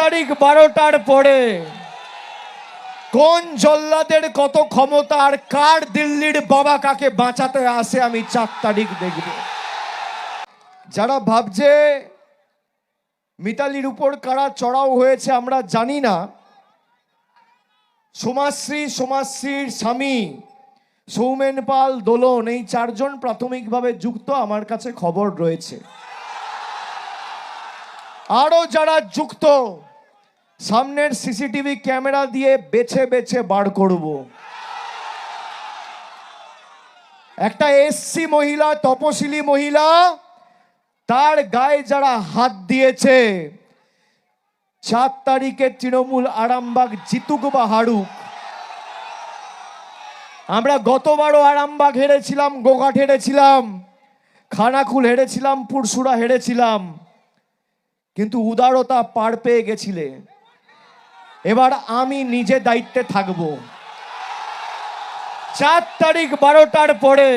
তারিখ 12টার পরে কোন জল্লাদের কত ক্ষমতা আর কার দিল্লির বাবা কাকে বাঁচাতে আসে আমি 4 তারিখ দেখব। যারা ভাবছে মিতালির উপর কারা চড়াও হয়েছে আমরা জানি না, সমাজশ্রীর স্বামী সৌমেন পাল, দোলন, এই 4 জন প্রাথমিকভাবে যুক্ত আমার কাছে খবর রয়েছে। আরো যারা যুক্ত সামনের সিসিটিভি ক্যামেরা দিয়ে বেছে বেছে বার করব। একটা এসসি মহিলা, তপশিলি মহিলা, তার গায়ে যারা হাত দিয়েছে 4 তারিখে তৃণমূল আরামবাগ জিতুক বা হারুক। আমরা গতবারও আরামবাগ হেরেছিলাম, গোঘাট হেরেছিলাম, খানাকুল হেরেছিলাম, পুরসুরা হেরেছিলাম, কিন্তু উদারতা পার পেয়ে গেছিলে। এবার আমি নিজে দায়িত্বে থাকব। 4 তারিখ 12টার পরে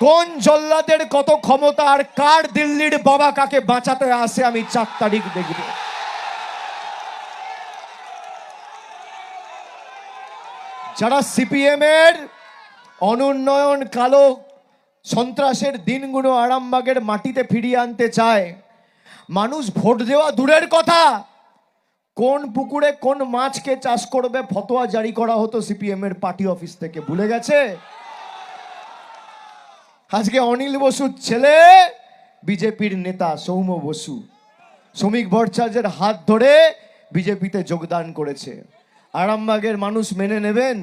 কোন জল্লাদের কত ক্ষমতা আর কার দিল্লির বাবা কাকে বাঁচাতে আসে আমি 4 তারিখ দেখব। যারা সিপিএম এর অনুন্নয়ন, কালো সন্ত্রাসের দিনগুলো আরামবাগের মাটিতে ফিরিয়ে আনতে চায়, মানুষ ভোট দেওয়া দূরের কথা, কোন পুকুরে কোন মাছকে চাষ করবে ফতোয়া জারি করা হতো সিপিএম এর পার্টি অফিস থেকে, ভুলে গেছে? আজকে অনিল বসুর ছেলে বিজেপির নেতা সৌম্য বসু শ্রমিক ভট্টাচার্যের হাত ধরে বিজেপিতে যোগদান করেছে। আরামবাগের মানুষ মেনে নেবেন?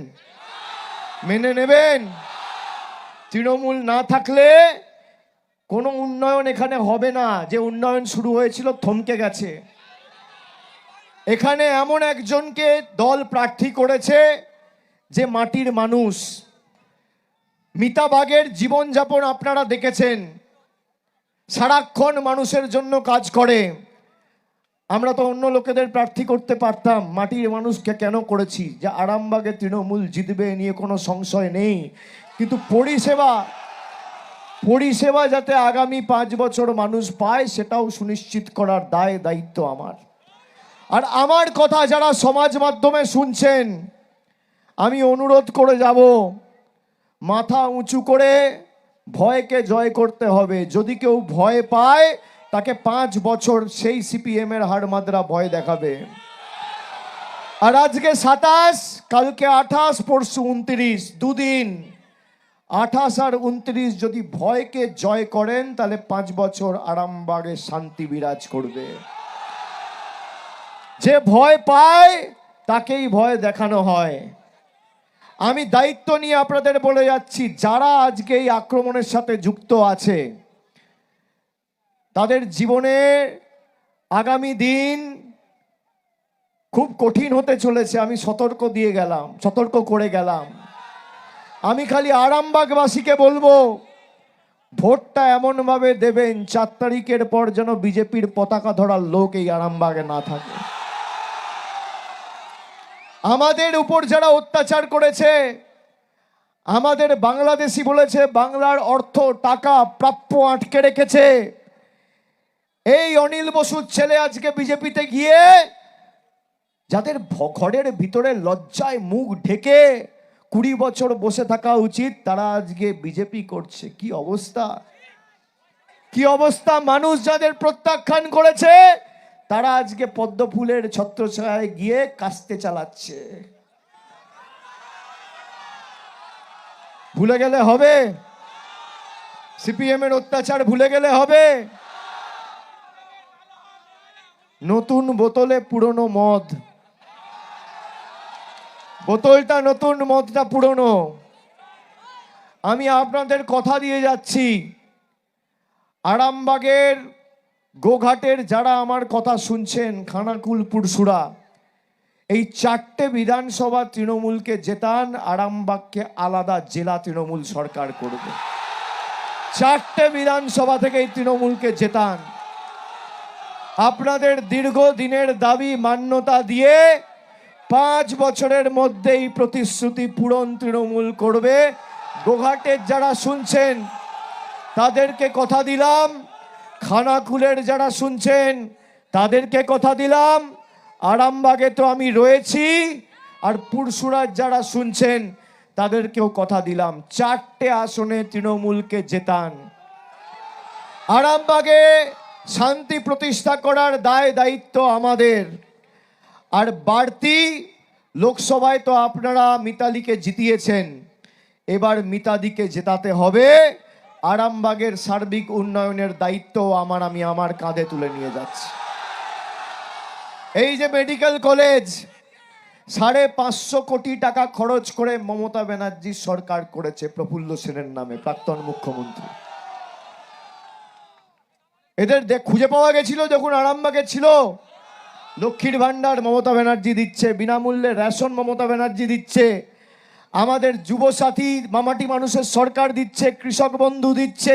মেনে নেবেন? তৃণমূল না থাকলে কোনো উন্নয়ন এখানে হবে না। যে উন্নয়ন শুরু হয়েছিল থমকে গেছে। এখানে এমন একজনকে দল প্রার্থী করেছে যে মাটির মানুষ। মিতাবাগের জীবনযাপন আপনারা দেখেছেন, সারাক্ষণ মানুষের জন্য কাজ করে। আমরা তো অন্য লোকেদের প্রার্থী করতে পারতাম, মাটির মানুষকে কেন করেছি? যে আরামবাগে তৃণমূল জিতবে নিয়ে কোনো সংশয় নেই, কিন্তু পরিষেবা যাতে আগামী 5 বছর মানুষ পায় সেটাও সুনিশ্চিত করার দায়িত্ব আমার। আর আমার কথা যারা সমাজ মাধ্যমে শুনছেন, আমি অনুরোধ করে যাব, মাথা উঁচু করে ভয়কে জয় করতে হবে। যদি কেউ ভয় পায় তাকে 5 বছর সেই সিপিএম এর হাড়মাদরা ভয় দেখাবে। আর আজকে 27, কালকে 28, পরশু 29, 2 দিন। 28 আর 29 যদি ভয়কে জয় করেন তাহলে 5 বছর আরামবাগে শান্তি বিরাজ করবে। যে ভয় পায় তাকেই ভয় দেখানো হয়। আমি দায়িত্ব নিয়ে আপনাদের বলে যাচ্ছি, যারা আজকে এই আক্রমণের সাথে যুক্ত আছে তাদের জীবনে আগামী দিন খুব কঠিন হতে চলেছে। আমি সতর্ক করে গেলাম। আমি খালি আরামবাগবাসীকে বলবো, ভোটটা এমন ভাবে দেবেন 4 তারিখের পর যেন বিজেপির পতাকা ধরার লোক এই আরামবাগে না থাকে। আমাদের উপর যারা অত্যাচার করেছে, আমাদের বাংলাদেশি বলেছে, বাংলার অর্থ টাকা প্রাপ্য আটকে রেখেছে, এই অনিল বসুর ছেলে আজকে বিজেপিতে গিয়ে যাদের ঘরের ভিতরে লজ্জায় মুখ ঢেকে 20 বছর বসে থাকা উচিত, তারা আজকে বিজেপি করছে। কি অবস্থা, কি অবস্থা! মানুষ যাদের প্রত্যাখ্যান করেছে তারা আজকে পদ্ম ফুলের ছত্রছায়ায় গিয়ে কাস্তে চালাচ্ছে। ভুলে গেলে হবে? সিপিএম এর অত্যাচার ভুলে গেলে হবে? নতুন বোতলে পুরনো মদ, বোতলটা নতুন, মদটা পুরনো। আমি আপনাদের কথা দিয়ে যাচ্ছি, আরামবাগের, গোঘাটের যারা আমার কথা শুনছেন, খানাকুল, পুরসুরা, এই 4টে বিধানসভা তৃণমূলকে জেতান, আরামবাগকে আলাদা জেলা তৃণমূল সরকার করবে। 4টে বিধানসভা থেকে এই তৃণমূলকে জেতান। আপনাদের দীর্ঘদিনের দাবি মান্যতা দিয়ে 5 বছরের মধ্যেই প্রতিশ্রুতি পূরণ তৃণমূল করবে। গোঘাটের যারা শুনছেন তাদেরকে কথা দিলাম, খানাকুলের যারা শুনছেন তাদেরকে কথা দিলাম, আরামবাগে তো আমি রয়েছি, আর পুরসুরার যারা শুনছেন তাদেরকেও কথা দিলাম, 4টে আসনে তৃণমূলকে জেতান। আরামবাগে শান্তি প্রতিষ্ঠা করার দায় দায়িত্ব আমাদের। আর বাড়তি লোকসভায় তো আপনারা মিতালিকে জিতিয়েছেন, এবার মিতাদিকে জেতাতে হবে। আরামবাগের সার্বিক উন্নয়নের দায়িত্ব আমি আমার কাঁধে তুলে নিয়ে যাচ্ছি। এই যে মেডিকেল কলেজ 550 কোটি টাকা খরচ করে মমতা ব্যানার্জি সরকার করেছে প্রফুল্ল সেনের নামে, প্রাক্তন মুখ্যমন্ত্রী। এদের খুঁজে পাওয়া গেছিল যখন আরামবাগে ছিল। লক্ষ্মীর ভান্ডার মমতা ব্যানার্জি দিচ্ছে, বিনামূল্যে রেশন মমতা ব্যানার্জি দিচ্ছে, আমাদের যুবসাথী মামাটি মানুষের সরকার দিচ্ছে, কৃষক বন্ধু দিচ্ছে,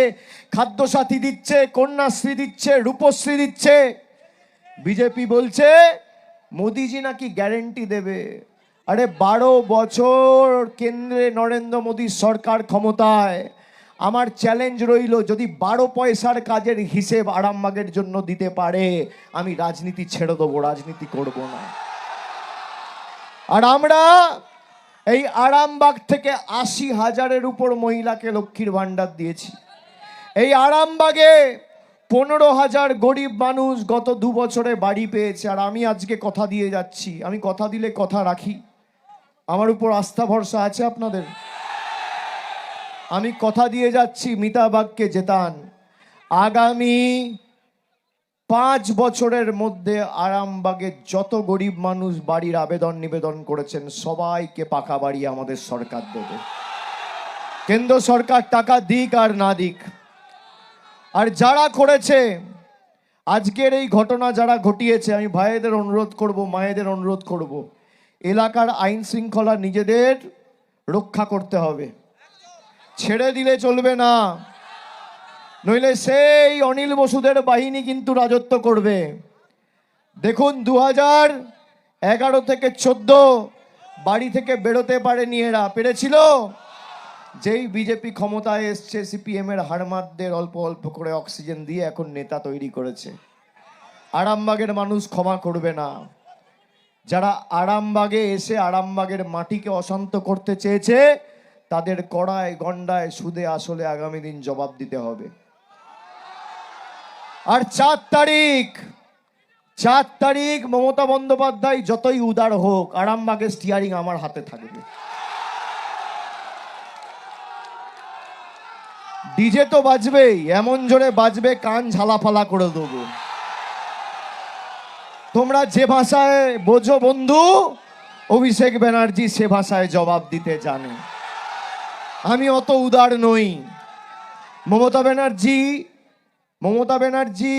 খাদ্য সাথী দিচ্ছে, কন্যাশ্রী দিচ্ছে, রূপশ্রী দিচ্ছে। বিজেপি বলছে মোদিজি নাকি গ্যারেন্টি দেবে। আরে 12 বছর কেন্দ্রে নরেন্দ্র মোদীর সরকার ক্ষমতায়। আমার চ্যালেঞ্জ রইল, যদি 12 পয়সার কাজের হিসেব আরামবাগের জন্য দিতে পারে, আমি রাজনীতি ছেড়ে দেবো, রাজনীতি করব না। আর আমরা এই আরামবাগ থেকে 80,000-এর উপর মহিলাকে লক্ষ্মীর ভান্ডার দিয়েছি। এই আরামবাগে 15,000 গরিব মানুষ গত 2 বছরে বাড়ি পেয়েছে। আর আমি আজকে কথা দিয়ে যাচ্ছি, আমি কথা দিলে কথা রাখি। আমার উপর আস্থা ভরসা আছে আপনাদের? আমি কথা দিয়ে যাচ্ছি, মিতাবাগকে জেতান। আগামী 5 বছরের মধ্যে আরামবাগে যত গরিব মানুষ বাড়ির আবেদন নিবেদন করেছেন সবাইকে পাকা বাড়ি আমাদের সরকার দেবে। কেন্দ্র সরকার টাকা দিক আর না দিক। আর যারা করেছে আজকের এই ঘটনা, যারা ঘটিয়েছে, আমি ভাইদের অনুরোধ করব, মায়েদের অনুরোধ করব, এলাকার আইন শৃঙ্খলা নিজেদের রক্ষা করতে হবে, ছেড়ে দিলে চলবে না। নইলে সেই অনিল বসুদের বাহিনী কিন্তু রাজত্ব করবে। দেখুন 2011 থেকে 14 বাড়ি থেকে বেরোতে পারেনি এরা, পেরেছিল? যেই বিজেপি ক্ষমতায় এসছে, সিপিএম এর হাড়মাতদের অল্প অল্প করে অক্সিজেন দিয়ে এখন নেতা তৈরি করেছে। আরামবাগের মানুষ ক্ষমা করবে না। যারা আরামবাগে এসে আরামবাগের মাটিকে অশান্ত করতে চেয়েছে, তাদের কড়ায় গন্ডায় সুদে আসলে আগামী দিন জবাব দিতে হবে। আর 4 তারিখ মমতা বন্দ্যোপাধ্যায় যতই উদার হোক, আরামবাগের স্টিয়ারিং আমার হাতে থাকবে। ডিজে তো বাজবেই, এমন জোরে বাজবে কান ঝালাফালা করে দেবো। তোমরা যে ভাষায় বোঝো বন্ধু, অভিষেক ব্যানার্জি সে ভাষায় জবাব দিতে জানে। আমি অত উদার নই। মমতা ব্যানার্জি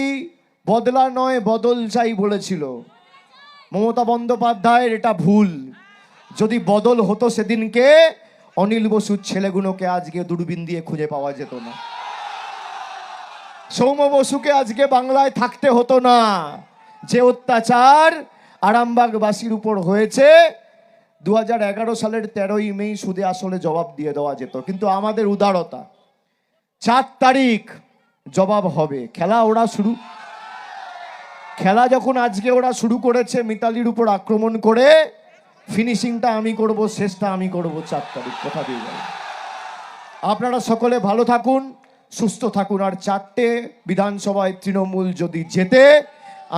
বদলা নয় বদল চাই বলেছিল। মমতা বন্দ্যোপাধ্যায়ের এটা ভুল। যদি বদল হতো সেদিনকে অনিল বসুর ছেলেগুলোকে আজকে দূরবীন দিয়ে খুঁজে পাওয়া যেত না। সৌম্য বসুকে আজকে বাংলায় থাকতে হতো না। যে অত্যাচার আরামবাগবাসীর উপর হয়েছে, 2011 সালের 13ই মে সুদে আসলে জবাব দিয়ে দেওয়া যেত। কিন্তু আমাদের উদারতা, 4 তারিখ জবাব হবে। খেলা যখন আজকে ওরা শুরু করেছে মিতালির উপর আক্রমণ করে, ফিনিশিংটা আমি করব, শেষটা আমি করব 4 তারিখ, কথা দিয়ে গেল। আপনারা সকলে ভালো থাকুন, সুস্থ থাকুন। আর 4টে বিধানসভায় তৃণমূল যদি জেতে,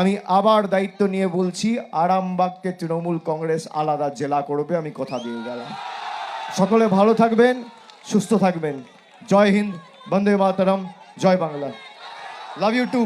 আমি আবার দায়িত্ব নিয়ে বলছি, আরামবাগকে তৃণমূল কংগ্রেস আলাদা জেলা করবে, আমি কথা দিয়ে গেলাম। সকলে ভালো থাকবেন, সুস্থ থাকবেন। জয় হিন্দ, বন্দে মাতরম, জয় বাংলা। Love you two.